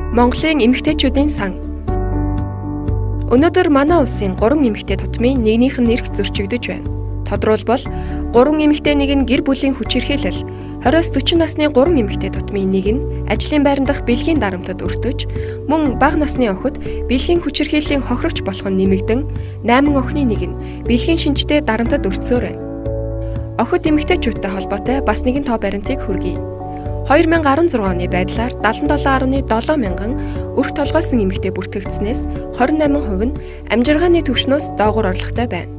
Монголын эмэгтэйчүүдийн сан. Өнөөдөр манай улсын 3 эмэгтэй тутмын нэгнийх нь эрх зөрчигдөж байна. Тодорхойлбол 3 эмэгтэйнийг нь гэр бүлийн хүчирхийлэл, 20-40 насны 3 эмэгтэй тутмын нэг нь ажлын байран дах бэлгийн дарамтад өртөж, мөн бага насны охид бэлгийн хүчирхийллийн хохирогч болох нь нэмэгдэн, 8 охины нэг нь бэлгийн шинжтэй дарамтад өртсөөр байна. Охид эмэгтэйчүүдтэй холбоотой бас нэгэн тоо баримтыг хүргэе. 2016 оны байдлаар 77.7 мянган өрх толгойсон эмэгтэй бүртгэгдснээс 28% нь амжиргааны түвшнөөс доогуур орлоготой байна.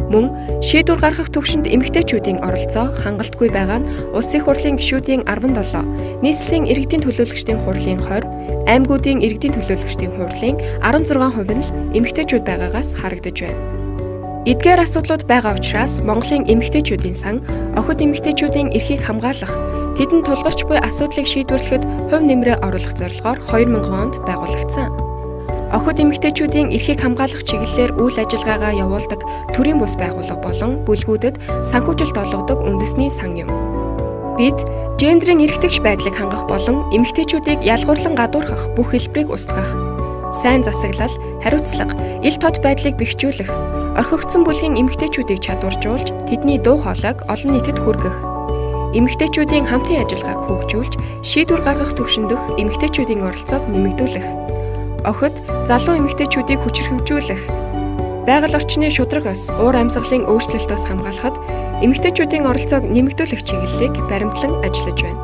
Мөн шийдвэр гаргах түвшинд эмэгтэйчүүдийн оролцоо хангалтгүй байгаа нь Улсын их хурлын гишүүдийн 17, нийслэлийн иргэдийн төлөөлөгчдийн хурлын 20, аймагуудын иргэдийн төлөөлөгчдийн хурлын 16% нь л эмэгтэйчүүд байгаагаас харагдаж байна. Эдгээр асуудлууд байгаа учраас Монголын эмэгтэйчүүдийн сан охид эмэгтэйчүүдийн эрхийг хамгаалах, тэдэнд тулгарч буй асуудлыг шийдвэрлэхэд хувь нэмрээ оруулах зорилгоор 2000 онд байгуулагдсан. Охид эмэгтэйчүүдийн эрхийг хамгаалах чиглэлээр үйл ажиллагаагаа явуулдаг төрийн бус байгууллага болон бүлгүүдэд санхүүжилт олгодог үндэсний сан юм. Бид гендерийн эрхтгч байдлыг хангах болон эмэгтэйчүүдийг ялгуурлан гадуурхах бүх хэлбэрийг устгах, сайн засаглал, хариуцлага, ил тод байдлыг бэхжүүлэх, орхигдсон бүлгийн эмэгтэйчүүдийг чадваржуулж, тэдний дуу хоолойг олон нийтэд хүргэх, эмэгтэйчүүдийн хамтын ажиллагааг хөгжүүлж, шийдвэр гаргах түвшиндх эмэгтэйчүүдийн оролцоог нэмэгдүүлэх, охид, залуу эмэгтэйчүүдийг хүчирхэгжүүлэх, байгаль орчны шударга ус, уур амьсгалын өөрчлөлтөөс хамгаалахад эмэгтэйчүүдийн оролцоог нэмэгдүүлэх чиглэлийг баримтлан ажиллаж байна.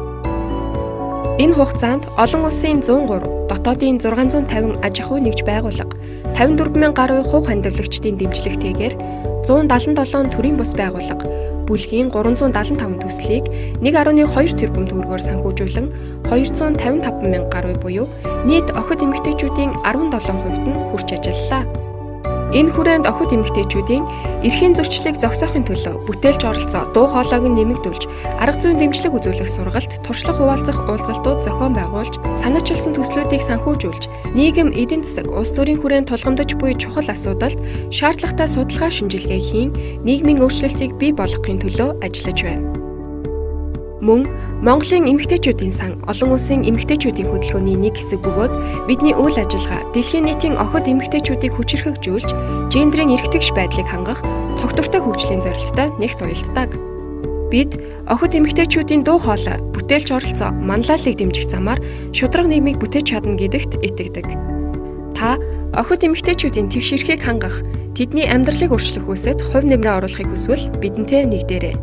Энэ хугацаанд олон улсын 103, дотоодын 650 аж ахуй нэгж байгууллага, 54,000 гаруй хувь хандивлагчдын дэмжлэгтэйгээр 177 төрийн бус байгууллага, бүлгийн 375 төслийг 1.2 тэрбум төгрөгөөр санхүүжүүлэн 255,000 гаруй буюу нийт охид эмэгтэйчүүдийн 17%-д нь хүрч ажиллалаа. Энэ хүрээнд охид эмэгтэйчүүдийн эрхийн зөрчлийг зогсоохын төлөө бүтээлч оролцоо, дуу хоолойг нь нэмэгдүүлж, арга зүйн дэмжлэг үзүүлэх сургалт, туршлага хуваалцах уулзалтууд зохион байгуулж, санаачилсан төслүүдийг санхүүжүүлж, нийгэм, эдийн засаг, улс төрийн хүрээнд тулгамдж буй чухал асуудалд шаардлагатай судалгаа шинжилгээ хийн, нийгмийн өөрчлөлтийг бий болгохын төлөө ажиллаж байна. Мөн Монголын эмэгтэйчүүдийн сан олон улсын эмэгтэйчүүдийн хөдөлгөөний нэг хэсэг бөгөөд бидний үйл ажиллагаа дэлхийн нийтийн охид эмэгтэйчүүдийг хүчирхэгжүүлж, гендерийн эрхтгч байдлыг хангах тогтвортой хөгжлийн зорилттой нэгт уялддаг. Бид охид эмэгтэйчүүдийн дуу хоолой, бүтээлч оролцоо, манлайллыг дэмжих замаар шударга нийгмийг бүтээж чадна гэдэгт итгэдэг. Та охид эмэгтэйчүүдийн тэгш эрхийг хангах, тэдний амьдралыг өөрчлөх үсэд хувь нэмрээ оруулахыг хүсвэл бидэнтэй нэгдээрэй.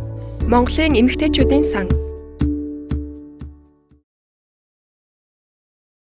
Монголын эмэгтэйчүүдийн сан